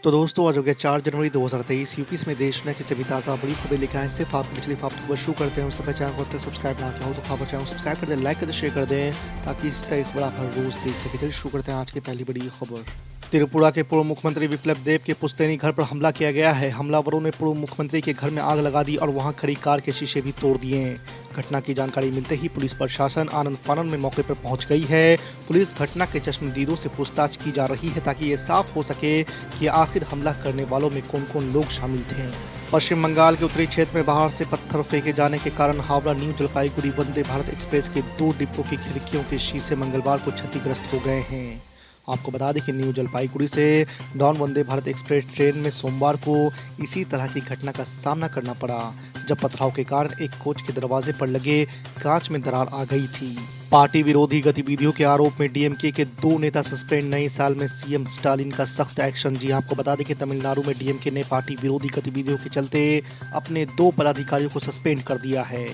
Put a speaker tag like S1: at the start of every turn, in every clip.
S1: तो दोस्तों आज हो गया 4 जनवरी 2023। यूपी में देश दुनिया की सभी ताज़ा बड़ी खबरें लेकर आए सिर्फ आप पिछली फाफ्तों को शुरू करते हैं। उस समय चैनल को अब तक सब्सक्राइब ना किया हो तो खबर चैनल सब्सक्राइब कर दें, लाइक कर दें, शेयर कर दें ताकि इस तरह खबर आप हर रोज देख सकें। चलिए शुरू करते हैं आज की पहली बड़ी खबर। त्रिपुरा के पूर्व मुख्यमंत्री विप्लव देव के पुश्तैनी घर पर हमला किया गया है। हमलावरों ने पूर्व मुख्यमंत्री के घर में आग लगा दी और वहां खड़ी कार के शीशे भी तोड़ दिए। घटना की जानकारी मिलते ही पुलिस प्रशासन आनंद फानन में मौके पर पहुंच गई है। पुलिस घटना के चश्मदीदों से पूछताछ की जा रही है ताकि ये साफ हो सके कि आखिर हमला करने वालों में कौन कौन लोग शामिल थे। पश्चिम बंगाल के उत्तरी क्षेत्र में बाहर से पत्थर फेंके जाने के कारण हावड़ा न्यू जलपाईगुड़ी वंदे भारत एक्सप्रेस के 2 डिब्बों की खिड़कियों के शीशे मंगलवार को क्षतिग्रस्त हो गए हैं। आपको बता दें कि न्यू जलपाईगुड़ी से don Vande Bharat express train में सोमवार को इसी तरह की घटना का सामना करना पड़ा, जब पथराव के कारण एक कोच के दरवाजे पर लगे कांच में दरार आ गई थी। पार्टी विरोधी गतिविधियों के आरोप में डीएमके के 2 नेता सस्पेंड। नए साल में सीएम स्टालिन का सख्त एक्शन। जी आपको बता दें कि तमिलनाडु में डीएमके ने पार्टी विरोधी गतिविधियों के चलते अपने 2 पदाधिकारियों को सस्पेंड कर दिया है।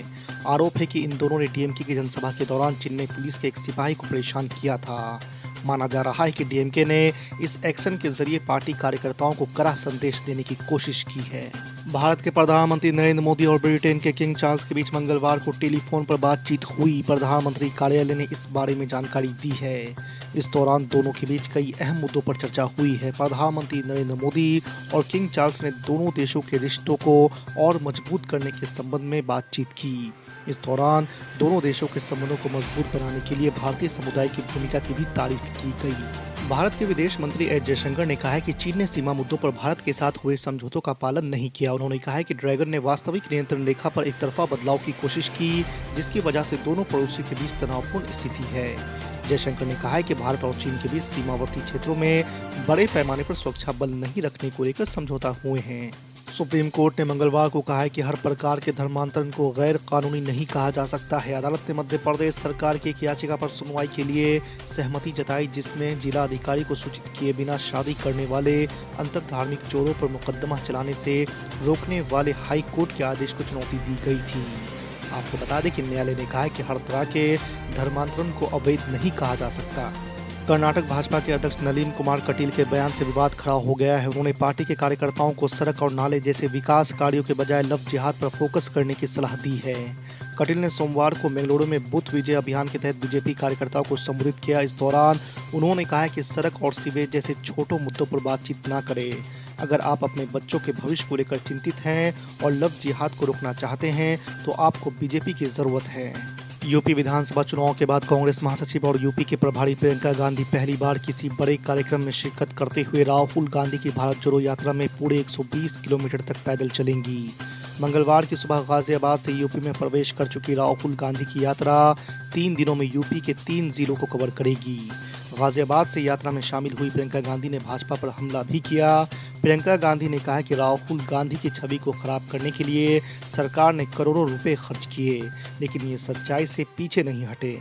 S1: आरोप है कि इन दोनों ने डीएमके की जनसभा के दौरान चेन्नई पुलिस के एक सिपाही को परेशान किया था। माना जा रहा है कि डीएमके ने इस एक्शन के जरिए पार्टी कार्यकर्ताओं को कड़ा संदेश देने की कोशिश की है। भारत के प्रधानमंत्री नरेंद्र मोदी और ब्रिटेन के किंग चार्ल्स के बीच मंगलवार को टेलीफोन पर बातचीत हुई। प्रधानमंत्री कार्यालय ने इस बारे में जानकारी दी है। इस दौरान दोनों के बीच कई अहम मुद्दों पर चर्चा हुई है। प्रधानमंत्री नरेंद्र मोदी और किंग चार्ल्स ने दोनों देशों के रिश्तों को और मजबूत करने के संबंध में बातचीत की। इस दौरान दोनों देशों के संबंधों को मजबूत बनाने के लिए भारतीय समुदाय की भूमिका की भी तारीफ की गई। भारत के विदेश मंत्री एस जयशंकर ने कहा है कि चीन ने सीमा मुद्दों पर भारत के साथ हुए समझौतों का पालन नहीं किया। उन्होंने कहा है कि ड्रैगन ने वास्तविक नियंत्रण रेखा पर एक तरफा बदलाव की कोशिश की, जिसकी वजह से दोनों पड़ोसी के बीच तनावपूर्ण स्थिति है। जयशंकर ने कहा है कि भारत और चीन के बीच सीमावर्ती क्षेत्रों में बड़े पैमाने पर सुरक्षा बल नहीं रखने को लेकर समझौता हुए हैं। सुप्रीम कोर्ट ने मंगलवार को कहा है कि हर प्रकार के धर्मांतरण को गैर कानूनी नहीं कहा जा सकता है। अदालत ने मध्य प्रदेश सरकार की एक याचिका पर सुनवाई के लिए सहमति जताई, जिसमें जिला अधिकारी को सूचित किए बिना शादी करने वाले अंतर धार्मिक जोड़ों पर मुकदमा चलाने से रोकने वाले हाई कोर्ट के आदेश को चुनौती दी गई थी। आपको बता दें कि न्यायालय ने कहा है कि हर तरह के धर्मांतरण को अवैध नहीं कहा जा सकता। कर्नाटक भाजपा के अध्यक्ष नलिन कुमार कटील के बयान से विवाद खड़ा हो गया है। उन्होंने पार्टी के कार्यकर्ताओं को सड़क और नाले जैसे विकास कार्यों के बजाय लव जिहाद पर फोकस करने की सलाह दी है। कटील ने सोमवार को बेंगलुरु में बूथ विजय अभियान के तहत बीजेपी कार्यकर्ताओं को संबोधित किया। इस दौरान उन्होंने कहा कि सड़क और सीवेज जैसे छोटे मुद्दों पर बातचीत न करें। अगर आप अपने बच्चों के भविष्य को लेकर चिंतित हैं और लव जिहाद को रोकना चाहते हैं तो आपको बीजेपी की जरूरत है। यूपी विधानसभा चुनाव के बाद कांग्रेस महासचिव और यूपी के प्रभारी प्रियंका गांधी पहली बार किसी बड़े कार्यक्रम में शिरकत करते हुए राहुल गांधी की भारत जोड़ो यात्रा में पूरे 120 किलोमीटर तक पैदल चलेंगी। मंगलवार की सुबह गाजियाबाद से यूपी में प्रवेश कर चुकी राहुल गांधी की यात्रा 3 दिनों में यूपी के 3 जिलों को कवर करेगी। गाजियाबाद से यात्रा में शामिल हुई प्रियंका गांधी ने भाजपा पर हमला भी किया। प्रियंका गांधी ने कहा कि राहुल गांधी की छवि को खराब करने के लिए सरकार ने करोड़ों रुपए खर्च किए, लेकिन ये सच्चाई से पीछे नहीं हटे।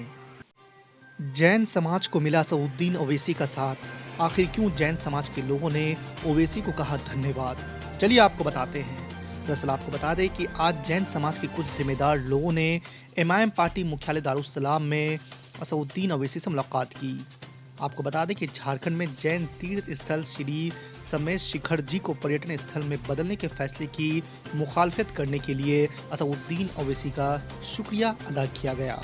S1: जैन समाज को मिला असदुद्दीन ओवैसी का साथ। आखिर क्यों जैन समाज के लोगों ने ओवैसी को कहा धन्यवाद? चलिए आपको बताते हैं। दरअसल आपको बता दें कि आज जैन समाज के कुछ जिम्मेदार लोगों ने एमआईएम पार्टी मुख्यालय दारुस्सलाम में असदुद्दीन ओवैसी से मुलाकात की। आपको बता दें कि झारखंड में जैन तीर्थ स्थल श्री समेश शिखर जी को पर्यटन स्थल में बदलने के फैसले की मुखालफत करने के लिए असदुद्दीन ओवैसी का शुक्रिया अदा किया गया।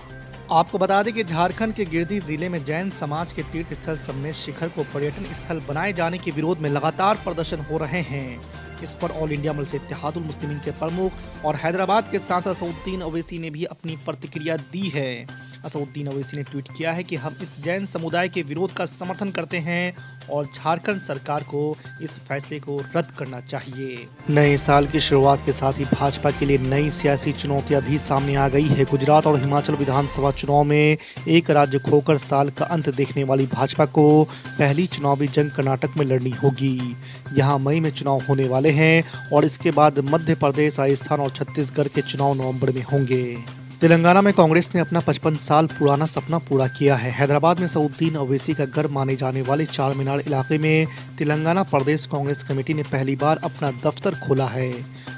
S1: आपको बता दें कि झारखंड के गिरिडीह जिले में जैन समाज के तीर्थ स्थल समेश शिखर को पर्यटन स्थल बनाए जाने के विरोध में लगातार प्रदर्शन हो रहे हैं। इस पर ऑल इंडिया मजलिस इत्तेहादुल मुस्लिमीन के प्रमुख और हैदराबाद के सांसद असदुद्दीन ओवैसी ने भी अपनी प्रतिक्रिया दी है। असदुद्दीन ओवैसी ने ट्वीट किया है कि हम इस जैन समुदाय के विरोध का समर्थन करते हैं और झारखंड सरकार को इस फैसले को रद्द करना चाहिए। नए साल की शुरुआत के साथ ही भाजपा के लिए नई सियासी चुनौतियां भी सामने आ गई है। गुजरात और हिमाचल विधानसभा चुनाव में एक राज्य खोकर साल का अंत देखने वाली भाजपा को पहली चुनावी जंग कर्नाटक में लड़नी होगी। यहाँ मई में चुनाव होने वाले हैं और इसके बाद मध्य प्रदेश, राजस्थान और छत्तीसगढ़ के चुनाव नवंबर में होंगे। तेलंगाना में कांग्रेस ने अपना 55 साल पुराना सपना पूरा किया है। हैदराबाद में असदुद्दीन ओवैसी का घर माने जाने वाले चार मीनार इलाके में तेलंगाना प्रदेश कांग्रेस कमेटी ने पहली बार अपना दफ्तर खोला है।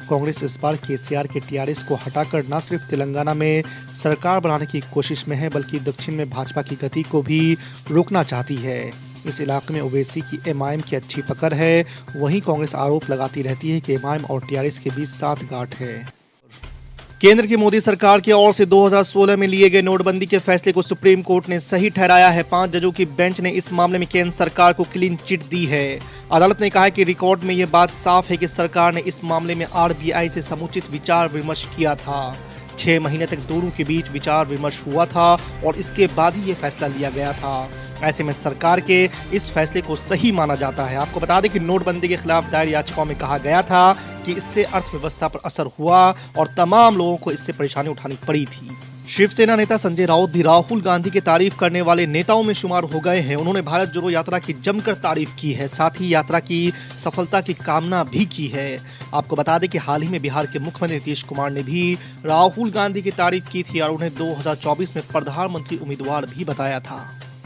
S1: कांग्रेस इस बार केसीआर के टीआरएस को हटाकर न सिर्फ तेलंगाना में सरकार बनाने की कोशिश में है, बल्कि दक्षिण में भाजपा की गति को भी रोकना चाहती है। इस इलाके में ओवैसी की एमआईएम की अच्छी पकड़ है। वहीं कांग्रेस आरोप लगाती रहती है कि एमआईएम और टीआरएस के बीच साठगांठ है। केंद्र की मोदी सरकार की ओर से 2016 में लिए गए नोटबंदी के फैसले को सुप्रीम कोर्ट ने सही ठहराया है। 5 जजों की बेंच ने इस मामले में केंद्र सरकार को क्लीन चिट दी है। अदालत ने कहा है कि रिकॉर्ड में यह बात साफ है कि सरकार ने इस मामले में आरबीआई से समुचित विचार विमर्श किया था। 6 महीने तक दोनों के बीच विचार विमर्श हुआ था और इसके बाद ही ये फैसला लिया गया था। ऐसे में सरकार के इस फैसले को सही माना जाता है। आपको बता दें कि नोटबंदी के खिलाफ दायर याचिकाओं में कहा गया था कि इससे अर्थव्यवस्था पर असर हुआ और तमाम लोगों को इससे परेशानी उठानी पड़ी थी। शिवसेना नेता संजय राउत भी राहुल गांधी की तारीफ करने वाले नेताओं में शुमार हो गए हैं। उन्होंने भारत जोड़ो यात्रा की जमकर तारीफ की है, साथ ही यात्रा की सफलता की कामना भी की है। आपको बता दें कि हाल ही में बिहार के मुख्यमंत्री नीतीश कुमार ने भी राहुल गांधी की तारीफ की थी और उन्हें 2024 में प्रधानमंत्री उम्मीदवार भी बताया था।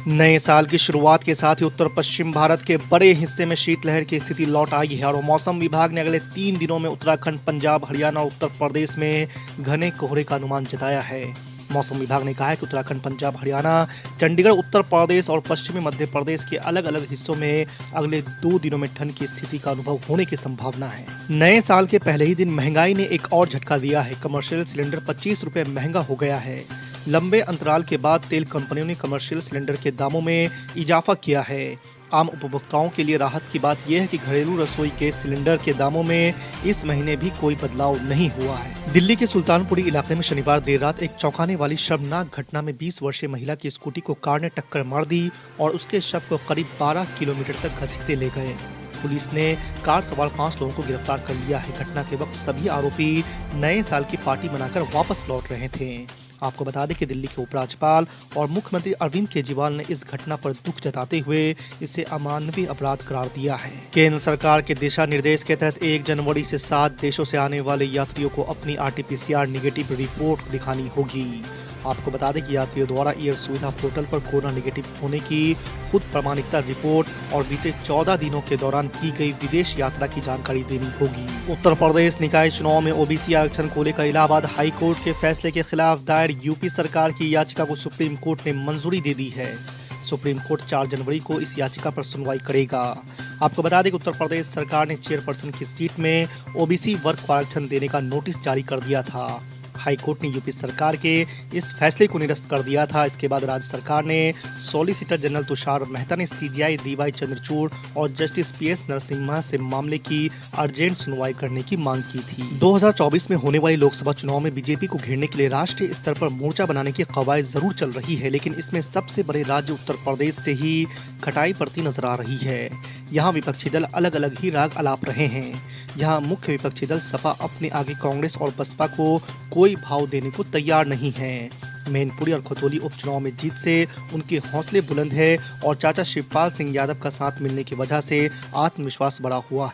S1: नए साल की शुरुआत के साथ ही उत्तर पश्चिम भारत के बड़े हिस्से में शीतलहर की स्थिति लौट आई है और मौसम विभाग ने अगले 3 दिनों में उत्तराखंड, पंजाब, हरियाणा और उत्तर प्रदेश में घने कोहरे का अनुमान जताया है। मौसम विभाग ने कहा है कि उत्तराखंड, पंजाब, हरियाणा, चंडीगढ़, उत्तर प्रदेश और पश्चिमी मध्य प्रदेश के अलग अलग हिस्सों में अगले 2 दिनों में ठंड की स्थिति का अनुभव होने की संभावना है। नए साल के पहले ही दिन महंगाई ने एक और झटका दिया है। कमर्शियल सिलेंडर 25 रुपए महंगा हो गया है। लंबे अंतराल के बाद तेल कंपनियों ने कमर्शियल सिलेंडर के दामों में इजाफा किया है। आम उपभोक्ताओं के लिए राहत की बात यह है कि घरेलू रसोई गैस सिलेंडर के दामों में इस महीने भी कोई बदलाव नहीं हुआ है। दिल्ली के सुल्तानपुरी इलाके में शनिवार देर रात एक चौंकाने वाली शर्मनाक घटना में 20 वर्षीय महिला की स्कूटी को कार ने टक्कर मार दी और उसके शव को करीब 12 किलोमीटर तक घसीटते ले गए। पुलिस ने कार सवार 5 लोगों को गिरफ्तार कर लिया है। घटना के वक्त सभी आरोपी नए साल की पार्टी मनाकर वापस लौट रहे थे। आपको बता दें कि दिल्ली के उपराज्यपाल और मुख्यमंत्री अरविंद केजरीवाल ने इस घटना पर दुख जताते हुए इसे अमानवीय अपराध करार दिया है। केंद्र सरकार के दिशा निर्देश के तहत 1 जनवरी से 7 देशों से आने वाले यात्रियों को अपनी RT-PCR नेगेटिव रिपोर्ट दिखानी होगी। आपको बता दें कि यात्रियों द्वारा एयर सुविधा पोर्टल पर कोरोना नेगेटिव होने की खुद प्रमाणिकता रिपोर्ट और बीते 14 दिनों के दौरान की गई विदेश यात्रा की जानकारी देनी होगी। उत्तर प्रदेश निकाय चुनाव में ओबीसी आरक्षण को लेकर इलाहाबाद हाई कोर्ट के फैसले के खिलाफ दायर यूपी सरकार की याचिका को सुप्रीम कोर्ट ने मंजूरी दे दी है। सुप्रीम कोर्ट 4 जनवरी को इस याचिका पर सुनवाई करेगा। आपको बता दें कि उत्तर प्रदेश सरकार ने चेयरपर्सन की सीट में ओबीसी वर्ग को आरक्षण देने का नोटिस जारी कर दिया था। हाई कोर्ट ने यूपी सरकार के इस फैसले को निरस्त कर दिया था। इसके बाद राज्य सरकार ने सॉलिसिटर जनरल तुषार मेहता ने सीजीआई DY चंद्रचूड़ और जस्टिस PS नरसिम्हा से मामले की अर्जेंट सुनवाई करने की मांग की थी। 2024 में होने वाली लोकसभा चुनाव में बीजेपी को घेरने के लिए राष्ट्रीय स्तर पर मोर्चा बनाने की कवायद जरूर चल रही है, लेकिन इसमें सबसे बड़े राज्य उत्तर प्रदेश से ही खटाई पड़ती नजर आ रही है। यहाँ विपक्षी दल अलग अलग ही राग अलाप रहे हैं। यहाँ मुख्य विपक्षी दल सपा अपने आगे कांग्रेस और बसपा को कोई भाव देने को तैयार नहीं है। मैनपुरी और खतौली उपचुनाव में जीत से उनके हौसले बुलंद है और चाचा शिवपाल सिंह यादव का साथ मिलने की वजह से आत्मविश्वास बढ़ा हुआ है।